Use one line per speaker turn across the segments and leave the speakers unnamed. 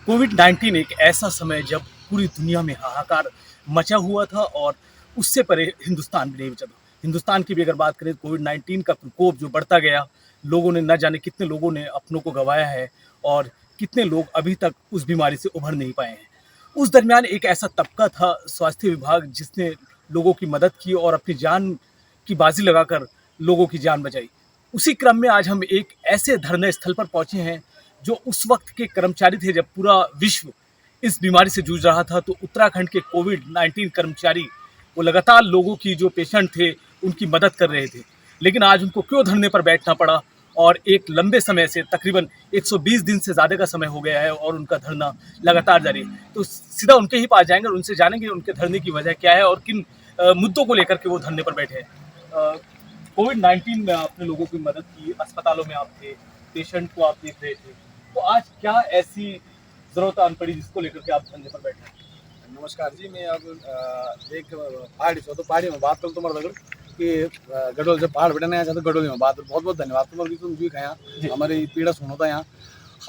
कोविड-19 एक ऐसा समय जब पूरी दुनिया में हाहाकार मचा हुआ था और उससे परे हिंदुस्तान भी नहीं बचा था। हिंदुस्तान की भी अगर बात करें, कोविड-19 का प्रकोप जो बढ़ता गया, लोगों ने न जाने कितने लोगों ने अपनों को गँवाया है और कितने लोग अभी तक उस बीमारी से उभर नहीं पाए हैं। उस दरमियान एक ऐसा तबका था स्वास्थ्य विभाग जिसने लोगों की मदद की और अपनी जान की बाजी लगाकर लोगों की जान बचाई। उसी क्रम में आज हम एक ऐसे धरने स्थल पर पहुंचे हैं जो उस वक्त के कर्मचारी थे जब पूरा विश्व इस बीमारी से जूझ रहा था। तो उत्तराखंड के कोविड-19 कर्मचारी वो लगातार लोगों की जो पेशेंट थे उनकी मदद कर रहे थे। लेकिन आज उनको क्यों धरने पर बैठना पड़ा और एक लंबे समय से तकरीबन 120 दिन से ज़्यादा का समय हो गया है और उनका धरना लगातार जारी है। तो सीधा उनके ही पास जाएँगे और उनसे जानेंगे उनके धरने की वजह क्या है और किन मुद्दों को लेकर के वो धरने पर बैठे हैं। कोविड-19 में आपने लोगों की मदद की, अस्पतालों में आप थे, पेशेंट को आप देख रहे थे। तो आज क्या ऐसी ज़रूरत आन पड़ी जिसको लेकर के आप धरने पर बैठे हैं?
नमस्कार जी। मैं अब एक पहाड़ी छो तो पहाड़ी में बात करूँ तुम्हारे दगड़ कि गढ़वाल जब पहाड़ बैठे आया तो गढ़वाली में बात बहुत बहुत धन्यवाद तुम्हारे तुम जी खाया हमारी पीड़ा सुनो था यहाँ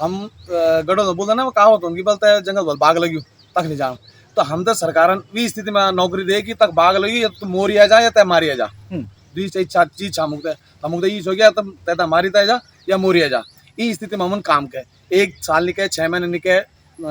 हम गढ़वाल में बोलते ना कहावत उनकी बोलता है जंगल बोल बाग लगी तक नहीं जान। तो हम तो सरकार भी स्थिति में नौकरी दे कि तक बाग लगी या तो मोरी आ जा या तय मारी आ जा दी चीज छामुक तमुक ये हो गया तब तय मारी तय जा या मोरी आ जा। ये स्थिति में हम काम के 1 साल निके 6 महीने निके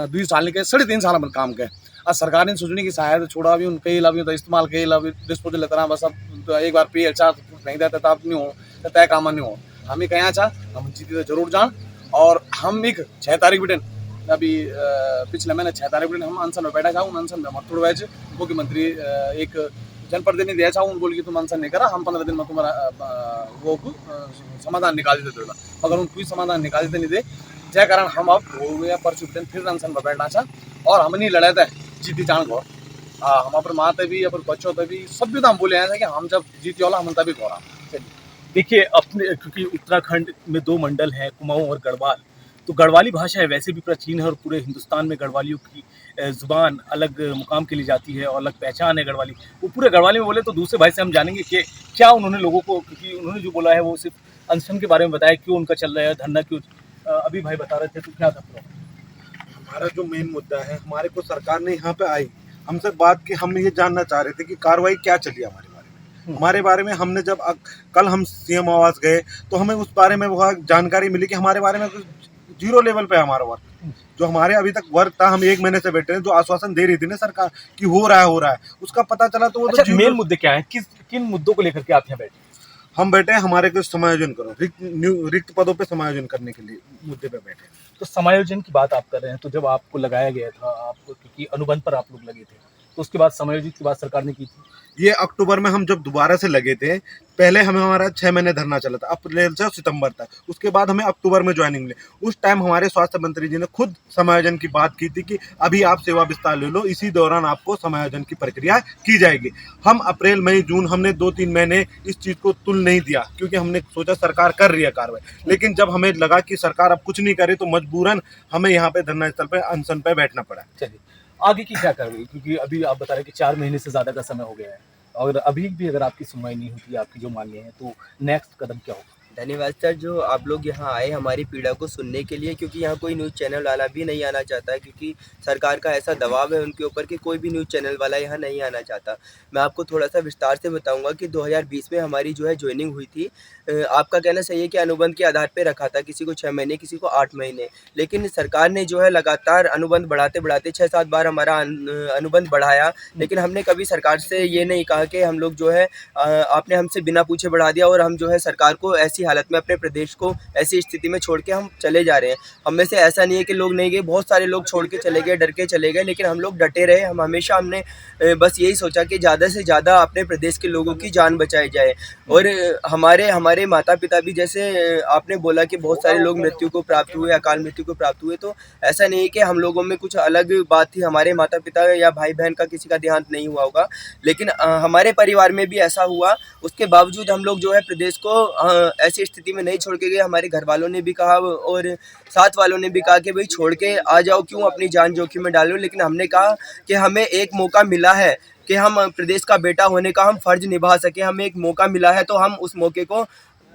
2 साल निके 3.5 साल में काम के और सरकार ने सोचने की शायद छोड़ा भी उनके लाभी तो इस्तेमाल के लाभी डिस्पोजल तरह बस अब तो एक बार पे अच्छा नहीं देता तब नहीं हो तय काम नहीं हो हम ही कहीं अच्छा हम जीती तो जरूर जान। और हम एक 6 तारीख बिटन अभी पिछले महीने 6 तारीख बिटन हम अनशन में बैठा था उन अनशन में हम थोड़ा वैसे मुख्यमंत्री एक जनप्रतिनिधि ऐसा उन बोल के तुम अनशन नहीं करा हम 15 दिन में तुम्हारा वो समाधान निकाल देते अगर उन कोई समाधान निकाल देते नहीं दे जय कारण हम अब हो गया परसों दिन फिर अनशन में बैठना चाह और हम नहीं लड़े थे जीती जान को हम अपने माते भी अपने बच्चों तभी सब भी तो हम बोले हैं कि हम जब जीती वाला हम तभी घोरा।
देखिए अपने क्योंकि उत्तराखंड में 2 मंडल हैं, कुमाऊँ और गढ़वाल। तो गढ़वाली भाषा है वैसे भी प्राचीन है और पूरे हिंदुस्तान में गढ़वालियों की ज़ुबान अलग मुकाम के लिए जाती है और अलग पहचान है गढ़वाली। वो पूरे गढ़वाली में बोले तो दूसरे भाई से हम जानेंगे कि क्या उन्होंने लोगों को, क्योंकि उन्होंने जो बोला है वो सिर्फ अनशन के बारे में बताया, क्यों उनका चल रहा है धरना, क्यों अभी भाई बता रहे थे तो क्या था प्रॉब्लम?
हमारा जो मेन मुद्दा है हमारे को सरकार ने यहाँ पे आई हमसे बात की हम ये जानना चाह रहे थे कि कार्रवाई क्या चली हमारे बारे में हमने जब कल हम सीएम आवास गए तो हमें उस बारे में बहुत जानकारी मिली कि हमारे बारे में जीरो लेवल पे हमारा वर्क जो हमारे अभी तक वर्क था हम 1 महीने से बैठे हैं जो आश्वासन दे रही थी ना सरकार कि हो रहा है उसका पता चला तो वो
अच्छा, तो मेन मुद्दे क्या है, किन मुद्दों को लेकर के आप यहाँ बैठे?
हम बैठे हैं हमारे को समायोजन करो रिक्त पदों पे समायोजन करने के लिए मुद्दे पे बैठे।
तो समायोजन की बात आप कर रहे हैं, तो जब आपको लगाया गया था आपको क्योंकि अनुबंध पर आप लोग लगे थे तो उसके बाद समायोजित की बात सरकार ने की थी?
ये अक्टूबर में हम जब दोबारा से लगे थे पहले हमें हमारा 6 महीने धरना चला था अप्रैल से सितंबर तक उसके बाद हमें अक्टूबर में ज्वाइनिंग मिली। उस टाइम हमारे स्वास्थ्य मंत्री जी ने खुद समायोजन की बात की थी कि अभी आप सेवा विस्तार ले लो इसी दौरान आपको समायोजन की प्रक्रिया की जाएगी। हम अप्रैल मई जून हमने 2-3 महीने इस चीज़ को तुल नहीं दिया क्योंकि हमने सोचा सरकार कर रही है कार्रवाई लेकिन जब हमें लगा कि सरकार अब कुछ नहीं करे तो मजबूरन हमें यहाँ पे धरना स्थल पर अनशन पर बैठना पड़ा।
चलिए आगे की क्या कार्रवाई, क्योंकि अभी आप बता रहे हैं कि 4 महीने से ज़्यादा का समय हो गया है और अभी भी अगर आपकी सुनवाई नहीं होती, आपकी जो मांगे हैं, तो नेक्स्ट कदम क्या होगा?
धन्यवाद सर, जो आप लोग यहाँ आए हमारी पीड़ा को सुनने के लिए, क्योंकि यहाँ कोई न्यूज़ चैनल वाला भी नहीं आना चाहता है क्योंकि सरकार का ऐसा दबाव है उनके ऊपर कि कोई भी न्यूज़ चैनल वाला यहाँ नहीं आना चाहता। मैं आपको थोड़ा सा विस्तार से बताऊंगा कि 2020 में हमारी जो है ज्वाइनिंग हुई थी। आपका कहना सही है कि अनुबंध के आधार पर रखा था, किसी को 6 महीने किसी को 8 महीने, लेकिन सरकार ने जो है लगातार अनुबंध बढ़ाते बढ़ाते 6-7 बार हमारा अनुबंध बढ़ाया, लेकिन हमने कभी सरकार से ये नहीं कहा कि हम लोग जो है आपने हमसे बिना पूछे बढ़ा दिया और हम जो है सरकार को ऐसी हालत में अपने प्रदेश को ऐसी स्थिति में छोड़ के हम चले जा रहे हैं। हम में से ऐसा नहीं है कि लोग नहीं गए, बहुत सारे लोग छोड़ के चले गए, डर के चले गए, लेकिन हम लोग डटे रहे। हम हमेशा हमने बस यही सोचा कि ज़्यादा से ज़्यादा अपने प्रदेश के लोगों की जान बचाई जाए। और हमारे माता पिता भी, जैसे आपने बोला कि बहुत सारे लोग मृत्यु को प्राप्त हुए, अकाल मृत्यु को प्राप्त हुए, तो ऐसा नहीं है कि हम लोगों में कुछ अलग बात थी, हमारे माता पिता या भाई बहन का किसी का देहांत नहीं हुआ होगा, लेकिन हमारे परिवार में भी ऐसा हुआ। उसके बावजूद हम लोग जो है प्रदेश को ऐसी स्थिति में नहीं छोड़ के गए। हमारे घर वालों ने भी कहा और साथ वालों ने भी कहा कि भाई छोड़ के आ जाओ, क्यों अपनी जान जोखिम में डालो, लेकिन हमने कहा कि हमें एक मौका मिला है कि हम प्रदेश का बेटा होने का हम फर्ज निभा सके, हमें एक मौका मिला है तो हम उस मौके को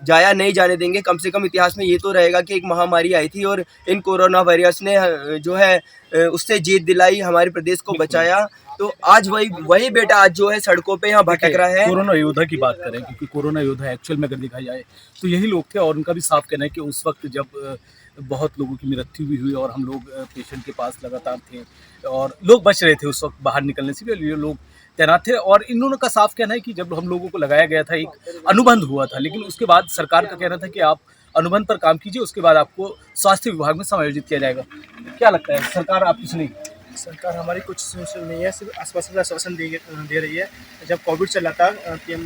जाया नहीं जाने देंगे। कम से कम इतिहास में ये तो रहेगा कि एक महामारी आई थी और इन कोरोना वायरस ने जो है उससे जीत दिलाई, हमारे प्रदेश को बचाया। तो आज वही बेटा आज जो है सड़कों पे यहाँ भटक रहा है।
कोरोना योद्धा की बात करें, क्योंकि कोरोना योद्धा एक्चुअल में अगर देखा जाए तो यही लोग थे, और उनका भी साफ कहना है कि उस वक्त जब बहुत लोगों की मृत्यु भी हुई और हम लोग पेशेंट के पास लगातार थे और लोग बच रहे थे उस वक्त बाहर निकलने से भी, ये लोग तैनात थे। और इन दोनों का साफ कहना है कि जब हम लोगों को लगाया गया था, एक अनुबंध हुआ था, लेकिन उसके बाद सरकार का कहना था कि आप अनुबंध पर काम कीजिए, उसके बाद आपको स्वास्थ्य विभाग में समायोजित किया जाएगा। क्या लगता है, सरकार आपकी सुनेगी?
सरकार हमारी कुछ सुन नहीं है, सिर्फ आश्वासन दे रही है। जब कोविड चला था, पीएम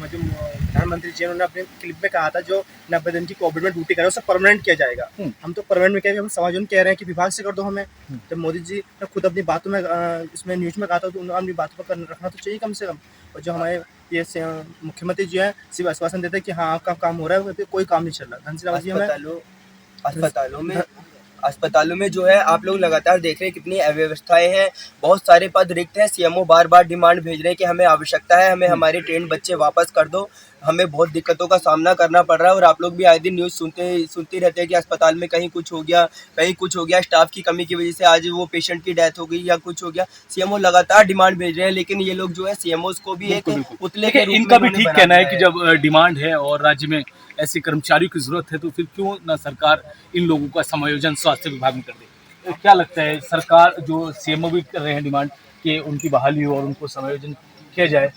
जो प्रधानमंत्री जी उन्होंने अपने क्लिप में कहा था जो 90 दिन की कोविड में ड्यूटी करे उसे परमानेंट किया जाएगा। हम तो परमानेंट में कह रहे हैं, हम समायोजन कह रहे हैं कि विभाग से कर दो हमें। जब मोदी जी ने खुद अपनी बातों में इसमें न्यूज़ में कहा था तो उन्होंने अपनी बातों पर रखना तो चाहिए कम से कम। और जो हमारे ये मुख्यमंत्री जी हैं सिर्फ आश्वासन देते हैं कि हाँ आपका काम हो रहा है, कोई काम नहीं चल रहा। घनश्याम जी हमें
अस्पतालों में जो है आप लोग लगातार देख रहे हैं कितनी अव्यवस्थाएं हैं, बहुत सारे पद रिक्त हैं। सीएमओ बार बार डिमांड भेज रहे हैं कि हमें आवश्यकता है, हमें हमारे ट्रेंड बच्चे वापस कर दो। हमें बहुत दिक्कतों का सामना करना पड़ रहा है और आप लोग भी आए दिन न्यूज़ सुनते रहते हैं कि अस्पताल में कहीं कुछ हो गया, स्टाफ की कमी की वजह से आज वो पेशेंट की डेथ हो गई या कुछ हो गया। सीएमओ लगातार डिमांड भेज रहे हैं, लेकिन ये लोग जो है सीएमओ को भी एक पुतले के रूप में
इनका भी ठीक कहना है कि
बनाया
जब डिमांड है और राज्य में ऐसे कर्मचारियों की जरूरत है तो फिर क्यों ना सरकार इन लोगों का समायोजन स्वास्थ्य विभाग में कर दे। तो क्या लगता है, सरकार जो सीएमओ भी कर रहे हैं डिमांड कि उनकी बहाली हो और उनको समायोजन किया जाए,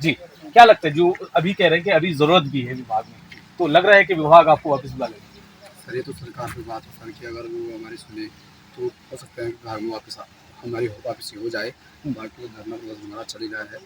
जी क्या लगता है, जो अभी कह रहे हैं कि अभी जरूरत भी है विभाग में, तो लग रहा है कि विभाग आपको वापस बुला लेगा?
सर ये तो सरकार की बात है सर कि अगर वो हमारी सुने तो हो सकता है कि विभाग में हमारी वापसी हो जाए। बाकी तो धरना प्रदर्शन हमारा चल ही रहा है,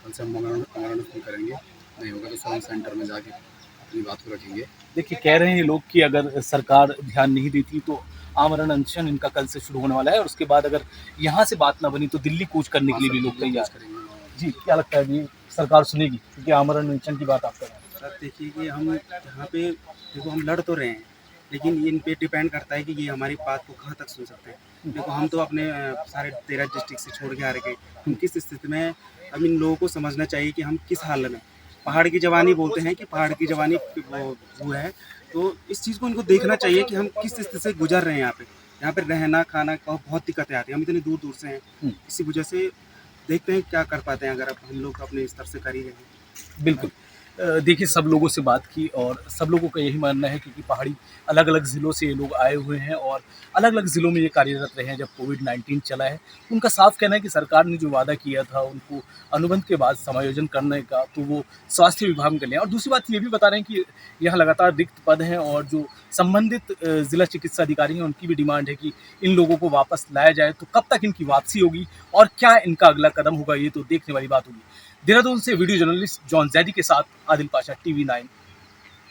कल से हम अमरण करेंगे, नहीं होगा तो स्वास्थ्य सेंटर में जाके अपनी बात को रखेंगे।
देखिए, कह रहे हैं लोग कि अगर सरकार ध्यान नहीं देती तो आमरण अनशन इनका कल से शुरू होने वाला है और उसके बाद अगर यहाँ से बात ना बनी तो दिल्ली कूच करने के लिए भी लोग तैयार
करेंगे।
जी क्या लगता है, अभी सरकार सुनेगी? क्योंकि आमरण अनशन की बात आप कर रहे हैं।
सर देखिए कि हम यहाँ पे देखो हम लड़ तो रहे हैं, लेकिन इन पे डिपेंड करता है कि ये हमारी बात को कहाँ तक सुन सकते हैं। देखो हम तो अपने सारे 13 डिस्ट्रिक्ट से छोड़ के आ रहे हैं, हम किस स्थिति में। अब इन लोगों को समझना चाहिए कि हम किस हाल में। पहाड़ की जवानी बोलते हैं कि पहाड़ की जवानी वो है, तो इस चीज़ को इनको देखना चाहिए कि हम किस स्थिति से गुजर रहे हैं। यहाँ पे रहना खाना का बहुत दिक्कतें आती हैं, हम इतने दूर दूर से हैं, इसी वजह से देखते हैं क्या कर पाते हैं अगर हम लोग अपने स्तर से कर ही रहे हैं।
बिल्कुल। देखिए, सब लोगों से बात की और सब लोगों का यही मानना है, क्योंकि पहाड़ी अलग अलग ज़िलों से ये लोग आए हुए हैं और अलग अलग ज़िलों में ये कार्यरत रहे हैं जब कोविड-19 चला है। उनका साफ कहना है कि सरकार ने जो वादा किया था उनको अनुबंध के बाद समायोजन करने का, तो वो स्वास्थ्य विभाग में कर लिया। और दूसरी बात ये भी बता रहे हैं कि यहाँ लगातार रिक्त पद हैं और जो संबंधित जिला चिकित्सा अधिकारी हैं उनकी भी डिमांड है कि इन लोगों को वापस लाया जाए। तो कब तक इनकी वापसी होगी और क्या इनका अगला कदम होगा, ये तो देखने वाली बात होगी। देहरादून से वीडियो जर्नलिस्ट जॉन जैदी के साथ आदिल पाशा, TV9।